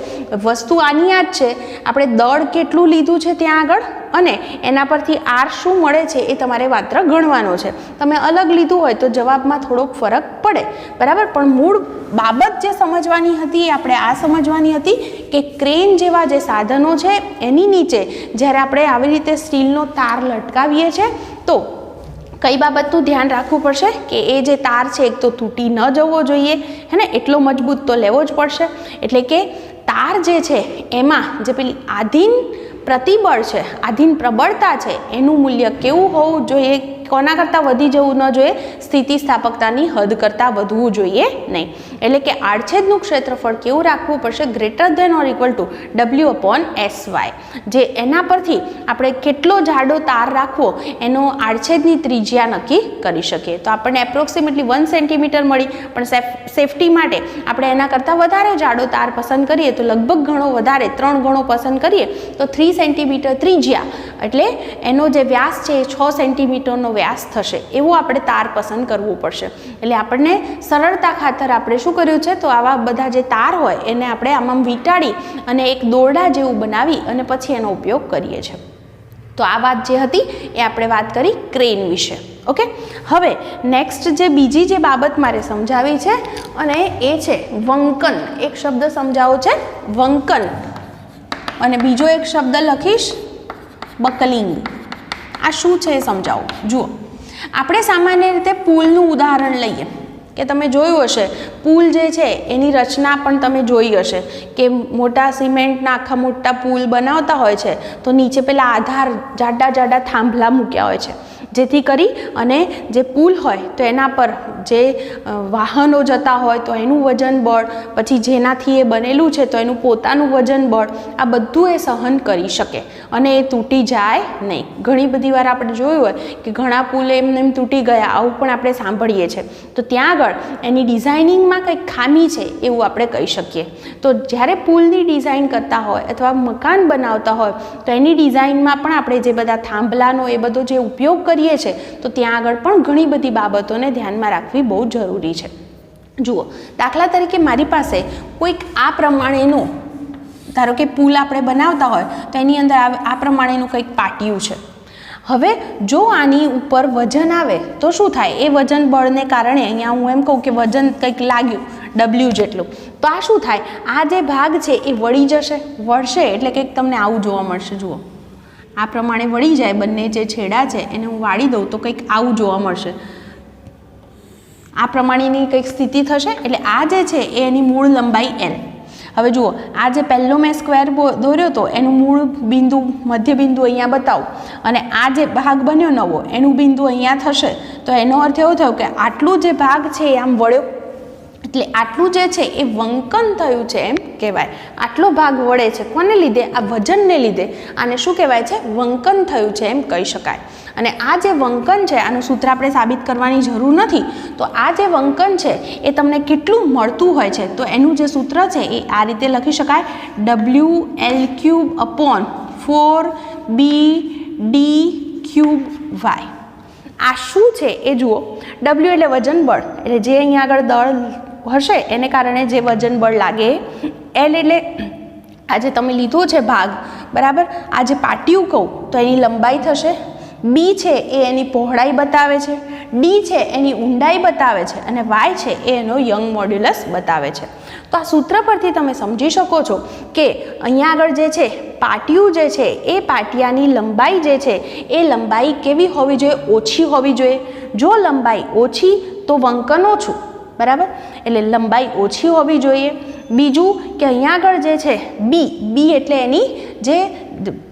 વસ્તુ આની આ જ છે, આપણે દળ કેટલું લીધું છે ત્યાં આગળ અને એના પરથી આર શું મળે છે એ તમારે માત્ર ગણવાનો છે. તમે અલગ લીધું હોય તો જવાબમાં થોડોક ફરક પડે, બરાબર, પણ મૂળ બાબત જે સમજવાની હતી એ આપણે આ સમજવાની હતી કે ક્રેન જેવા જે સાધનો છે એની નીચે જ્યારે આપણે આવી રીતે સ્ટીલનો તાર લટકાવીએ છીએ તો કઈ બાબતનું ધ્યાન રાખવું પડશે કે એ જે તાર છે એક તો તૂટી ન જવો જોઈએ, હે ને, એટલો મજબૂત તો લેવો જ પડશે. એટલે કે તાર જે છે એમાં જે પેલી આધીન પ્રતિબળ છે, આધીન પ્રબળતા છે, એનું મૂલ્ય કેવું હોવું જોઈએ, કોના કરતાં વધી જવું ન જોઈએ, સ્થિતિસ્થાપકતાની હદ કરતાં વધવું જોઈએ નહીં. એટલે કે આડછેદનું ક્ષેત્રફળ કેવું રાખવું પડશે, greater than or equal to W/SY. જે એના પરથી આપણે કેટલો જાડો તાર રાખવો એનો આડછેદની ત્રિજ્યા નક્કી કરી શકીએ. તો આપણને એપ્રોક્સિમેટલી 1 સેન્ટીમીટર મળી, પણ સેફટી માટે આપણે એના કરતાં વધારે જાડો તાર પસંદ કરીએ તો લગભગ ઘણો વધારે 3 ગણો પસંદ કરીએ તો 3 સેન્ટીમીટર ત્રિજ્યા, એટલે એનો જે વ્યાસ છે એ 6 સેન્ટીમીટરનો વ્યાસ થશે એવું આપણે તાર પસંદ કરવું પડશે. એટલે આપણને સરળતા ખાતર આપણે શું કર્યું છે, તો આવા બધા જે તાર હોય એને આપણે આમ વીંટાળી અને એક દોરડા જેવું બનાવી અને પછી એનો ઉપયોગ કરીએ છીએ. તો આ વાત જે હતી એ આપણે વાત કરી ક્રેન વિશે. ઓકે, હવે નેક્સ્ટ જે બીજી જે બાબત મારે સમજાવી છે અને એ છે વંકન. એક શબ્દ સમજાવો છે વંકન અને બીજો એક શબ્દ લખીશ બકલિંગ. આ શું છે એ સમજાવો. જુઓ, આપણે સામાન્ય રીતે પુલનું ઉદાહરણ લઈએ કે તમે જોયું હશે, પુલ જે છે એની રચના પણ તમે જોઈ હશે કે મોટા સિમેન્ટના આખા મોટા પુલ બનાવતા હોય છે તો નીચે પેલા આધાર જાડા જાડા થાંભલા મૂક્યા હોય છે, જેથી કરી અને જે પુલ હોય તો એના પર જે વાહનો જતા હોય તો એનું વજન બળ, પછી જેનાથી એ બનેલું છે તો એનું પોતાનું વજન બળ, આ બધું એ સહન કરી શકે અને એ તૂટી જાય નહીં. ઘણી બધી વાર આપણે જોયું હોય કે ઘણા પુલ એમ તૂટી ગયા, આવું પણ આપણે સાંભળીએ છીએ. તો ત્યાં આગળ એની ડિઝાઇનિંગમાં કંઈક ખામી છે એવું આપણે કહી શકીએ. તો જ્યારે પુલની ડિઝાઇન કરતા હોય અથવા મકાન બનાવતા હોય તો એની ડિઝાઇનમાં પણ આપણે જે બધા થાંભલાનો એ બધો જે ઉપયોગ કરીએ છીએ તો ત્યાં આગળ પણ ઘણી બધી બાબતોને ધ્યાનમાં રાખવી બહુ જરૂરી છે. જુઓ, દાખલા તરીકે મારી પાસે કોઈક આ પ્રમાણેનું, ધારો કે પુલ આપણે બનાવતા હોય તો એની અંદર આ પ્રમાણેનું કંઈક પાટિયું છે. હવે જો આની ઉપર વજન આવે તો શું થાય, એ વજન બળને કારણે અહીંયા હું એમ કહું કે વજન કંઈક લાગ્યું W જેટલું, તો આ શું થાય, આ જે ભાગ છે એ વળી જશે, વળશે એટલે કંઈક તમને આવું જોવા મળશે. જુઓ, આ પ્રમાણે વળી જાય, બંને જે છેડા છે એને હું વાળી દઉં તો કંઈક આવું જોવા મળશે. આ પ્રમાણેની કંઈક સ્થિતિ થશે. એટલે આ જે છે એ એની મૂળ લંબાઈ L. હવે જુઓ, આ જે પહેલો મેં સ્ક્વેર દોર્યો હતો એનું મૂળ બિંદુ, મધ્ય બિંદુ અહીંયા બતાવું અને આ જે ભાગ બન્યો નવો એનું બિંદુ અહીંયા થશે. તો એનો અર્થ એવો થયો કે આટલું જે ભાગ છે એ આમ વળ્યો, એટલે આટલું જે છે એ વંકન થયું છે એમ કહેવાય. આટલો ભાગ વળે છે કોને લીધે, આ વજનને લીધે. આને શું કહેવાય છે, વંકન થયું છે એમ કહી શકાય. અને આ જે વંકન છે આનું સૂત્ર આપણે સાબિત કરવાની જરૂર નથી. તો આ જે વંકન છે એ તમને કેટલું મળતું હોય છે તો એનું જે સૂત્ર છે એ આ રીતે લખી શકાય, WL3/4BD3y. આ શું છે એ જુઓ, W એટલે વજન બળ, એટલે જે અહીંયા આગળ દળ હશે એને કારણે જે વજન બળ લાગે. L એટલે આ જે તમે લીધો છે ભાગ, બરાબર, આ જે પાટિયું કહું તો એની લંબાઈ થશે. B છે એ એની પહોળાઈ બતાવે છે. ડી છે એની ઊંડાઈ બતાવે છે અને વાય છે એ એનો યંગ મોડ્યુલસ બતાવે છે. તો આ સૂત્ર પરથી તમે સમજી શકો છો કે અહીંયા આગળ જે છે પાટિયું જે છે એ પાટિયાની લંબાઈ જે છે એ લંબાઈ કેવી હોવી જોઈએ? ઓછી હોવી જોઈએ. જો લંબાઈ ઓછી તો વંકન ઓછું, બરાબર? એટલે લંબાઈ ઓછી હોવી જોઈએ. બીજું કે અહીંયા આગળ જે છે બી એટલે એની જે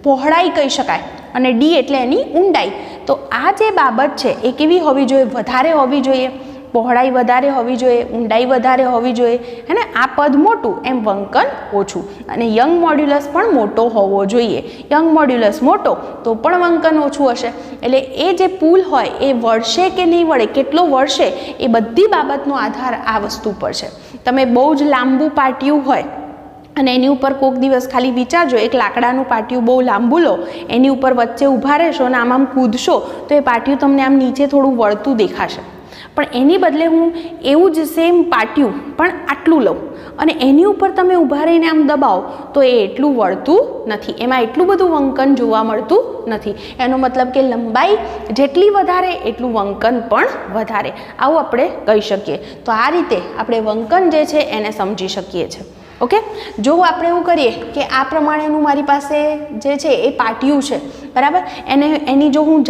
પહોળાઈ કહી શકાય અને ડી એટલે એની ઊંડાઈ. તો આ જે બાબત છે એ કેવી હોવી જોઈએ? વધારે હોવી જોઈએ. પહોળાઈ વધારે હોવી જોઈએ, ઊંડાઈ વધારે હોવી જોઈએ, હે ને? આ પદ મોટું એમ વંકન ઓછું. અને યંગ મોડ્યુલસ પણ મોટો હોવો જોઈએ. યંગ મોડ્યુલસ મોટો તો પણ વંકન ઓછું હશે. એટલે એ જે પુલ હોય એ વળશે કે નહીં વળે, કેટલો વળશે, એ બધી બાબતનો આધાર આ વસ્તુ પર છે. તમે બહુ જ લાંબુ પાટિયું હોય અને એની ઉપર કોઈક દિવસ ખાલી વિચારજો, એક લાકડાનું પાટિયું બહુ લાંબુ લો, એની ઉપર વચ્ચે ઊભા રહેશો અને આમ કૂદશો તો એ પાટિયું તમને આમ નીચે થોડું વળતું દેખાશે. પણ એની બદલે હું એવું જ સેમ પાટિયું પણ આટલું લઉં અને એની ઉપર તમે ઊભા રહીને આમ દબાવો તો એ એટલું વળતું નથી, એમાં એટલું બધું વંકન જોવા મળતું નથી. એનો મતલબ કે લંબાઈ જેટલી વધારે એટલું વંકન પણ વધારે, આવું આપણે કહી શકીએ. તો આ રીતે આપણે વંકન જે છે એને સમજી શકીએ છીએ. ઓકે, જો આપણે એવું કરીએ કે આ પ્રમાણેનું મારી પાસે જે છે એ પાટિયું છે, બરાબર? એની જો હું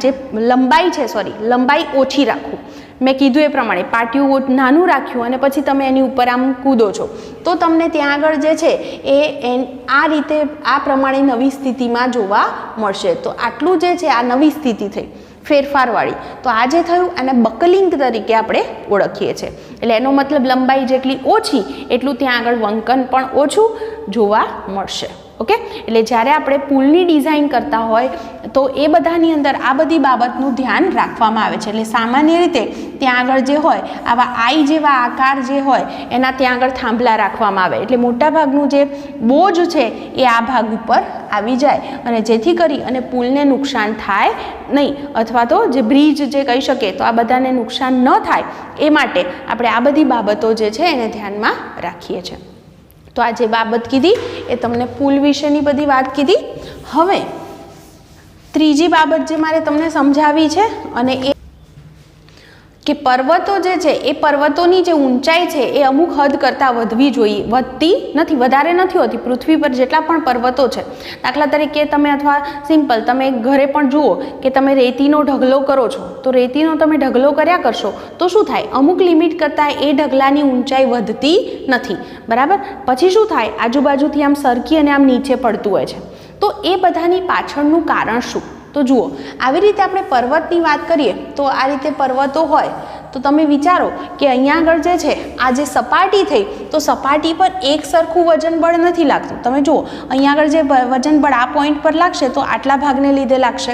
જે લંબાઈ છે, લંબાઈ ઓછી રાખું, મેં કીધું એ પ્રમાણે પાટિયું નાનું રાખ્યું અને પછી તમે એની ઉપર આમ કૂદો છો તો તમને ત્યાં આગળ જે છે એ આ રીતે આ પ્રમાણે નવી સ્થિતિમાં જોવા મળશે. તો આટલું જે છે આ નવી સ્થિતિ થઈ ફેરફારવાળી. તો આ જે થયું એને બકલિંગ તરીકે આપણે ઓળખીએ છીએ. એટલે એનો મતલબ લંબાઈ જેટલી ઓછી એટલું ત્યાં આગળ વંકન પણ ઓછું જોવા મળશે. ઓકે, એટલે જ્યારે આપણે પુલની ડિઝાઇન કરતા હોય તો એ બધાની અંદર આ બધી બાબતનું ધ્યાન રાખવામાં આવે છે. એટલે સામાન્ય રીતે ત્યાં આગળ જે હોય આવા આઈ જેવા આકાર જે હોય એના ત્યાં આગળ થાંભલા રાખવામાં આવે, એટલે મોટાભાગનું જે બોજ છે એ આ ભાગ ઉપર આવી જાય અને જેથી કરી અને પુલને નુકસાન થાય નહીં, અથવા તો જે બ્રિજ જે કહી શકીએ તો આ બધાને નુકસાન ન થાય એ માટે આપણે આ બધી બાબતો જે છે એને ધ્યાનમાં રાખીએ છીએ. તો આ જે બાબત કીધી એ તમને પુલ વિશેની બધી વાત કીધી. હવે ત્રીજી બાબત જે મારે તમને સમજાવી છે અને એ કે પર્વતો જે છે એ પર્વતોની જે ઊંચાઈ છે એ અમુક હદ કરતાં વધવી જોઈએ, વધતી નથી, વધારે નથી હોતી. પૃથ્વી પર જેટલા પણ પર્વતો છે, દાખલા તરીકે તમે અથવા સિમ્પલ તમે ઘરે પણ જુઓ કે તમે રેતીનો ઢગલો કરો છો તો રેતીનો તમે ઢગલો કર્યા કરશો તો શું થાય? અમુક લિમિટ કરતાં એ ઢગલાની ઊંચાઈ વધતી નથી, બરાબર? પછી શું થાય? આજુબાજુથી આમ સરકી અને આમ નીચે પડતું હોય છે. તો એ બધાની પાછળનું કારણ શું? તો જુઓ, આવી રીતે આપણે પર્વતની વાત કરીએ તો આ રીતે પર્વતો હોય તો તમે વિચારો કે અહીંયા આગળ જે છે આ જે સપાટી થઈ તો સપાટી પર એક સરખું વજન બળ નથી લાગતું. તમે જુઓ અહીંયા આગળ જે વજન બળ આ પોઈન્ટ પર લાગશે તો આટલા ભાગને લીધે લાગશે,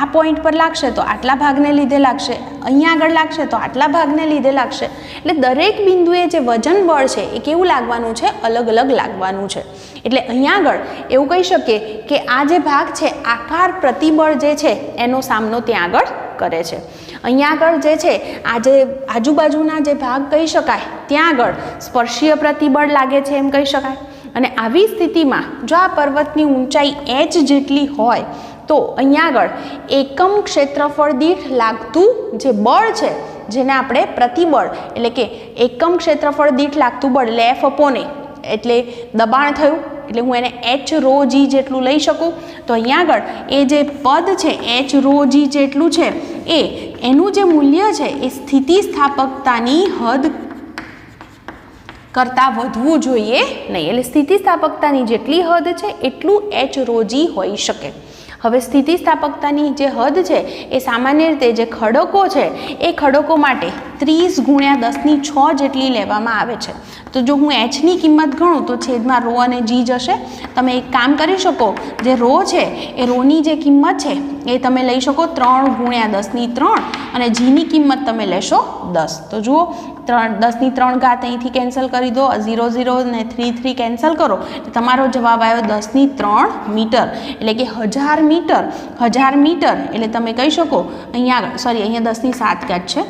આ પોઈન્ટ પર લાગશે તો આટલા ભાગને લીધે લાગશે, અહીંયા આગળ લાગશે તો આટલા ભાગને લીધે લાગશે. એટલે દરેક બિંદુએ જે વજન બળ છે એ કેવું લાગવાનું છે? અલગ અલગ લાગવાનું છે. એટલે અહીંયા આગળ એવું કહી શકીએ કે આ જે ભાગ છે આકાર પ્રતિબળ જે છે એનો સામનો ત્યાં આગળ કરે છે. અહીંયા આગળ જે છે આ જે આજુબાજુના જે ભાગ કહી શકાય ત્યાં આગળ સ્પર્શીય પ્રતિબળ લાગે છે એમ કહી શકાય. અને આવી સ્થિતિમાં જો આ પર્વતની ઊંચાઈ h જેટલી હોય તો અહીંયા આગળ એકમ ક્ષેત્રફળ દીઠ લાગતું જે બળ છે જેને આપણે પ્રતિબળ એટલે કે એકમ ક્ષેત્રફળ દીઠ લાગતું બળ એટલે F અપોન A એટલે દબાણ થયું, એટલે હું એને h rho g જેટલું લઈ શકું. તો અહીંયા આગળ એ જે પદ છે h rho g જેટલું છે એનું જે મૂલ્ય છે એ સ્થિતિસ્થાપકતાની હદ કરતાં વધવું જોઈએ નહીં. એટલે સ્થિતિસ્થાપકતાની જેટલી હદ છે એટલું h rho g હોઈ શકે. હવે સ્થિતિસ્થાપકતાની જે હદ છે એ સામાન્ય રીતે જે ખડકો છે એ ખડકો માટે 30 × 10⁶ જેટલી લેવામાં આવે છે. તો જો હું એચની કિંમત ગણું તો છેદમાં રો અને જી જશે. તમે એક કામ કરી શકો, જે રો છે એ રોની જે કિંમત છે એ તમે લઈ શકો 3 × 10⁻³ અને જીની કિંમત તમે લેશો 10. તો જુઓ 10⁻³ અહીંથી કેન્સલ કરી દો, 0 0 ને 3 3 કેન્સલ કરો, તમારો જવાબ આવ્યો 10⁻³ મીટર. એટલે કે 1000 મીટર. 1000 મીટર એટલે તમે કહી શકો અહીંયા આગળ અહીંયા 10⁻⁷ છે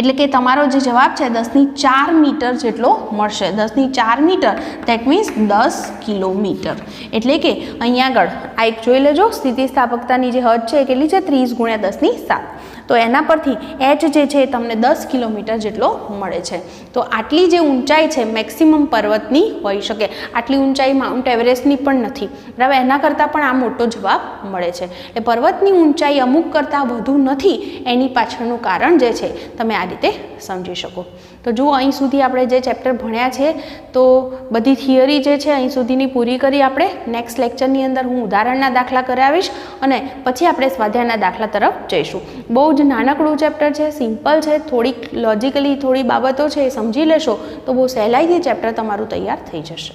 એટલે કે તમારો જે જવાબ છે 10⁴ મીટર જેટલો મળશે. 10⁴ મીટર દેટ મીન્સ 10 કિલોમીટર. એટલે કે અહીંયા આગળ આ એક જોઈ લેજો, સ્થિતિસ્થાપકતાની જે હદ છે એ કેટલી છે 30 × 10⁷. તો એના પરથી h જે છે એ તમને 10 કિલોમીટર જેટલો મળે છે. તો આટલી જે ઊંચાઈ છે મેક્સિમમ પર્વતની હોઈ શકે. આટલી ઊંચાઈ માઉન્ટ એવરેસ્ટની પણ નથી, બરાબર. એના કરતાં પણ આ મોટો જવાબ મળે છે. એટલે પર્વતની ઊંચાઈ અમુક કરતાં વધુ નથી, એની પાછળનું કારણ જે છે તમે આ રીતે સમજી શકો. તો જુઓ, અહીં સુધી આપણે જે ચેપ્ટર ભણ્યા છે તો બધી થિયરી જે છે અહીં સુધીની પૂરી કરી આપણે. નેક્સ્ટ લેક્ચરની અંદર હું ઉદાહરણના દાખલા કરાવીશ અને પછી આપણે સ્વાધ્યાયના દાખલા તરફ જઈશું. બહુ જ નાનકડું ચેપ્ટર છે, સિમ્પલ છે, થોડીક લોજિકલી થોડી બાબતો છે એ સમજી લેશો તો બહુ સહેલાઈથી ચેપ્ટર તમારું તૈયાર થઈ જશે.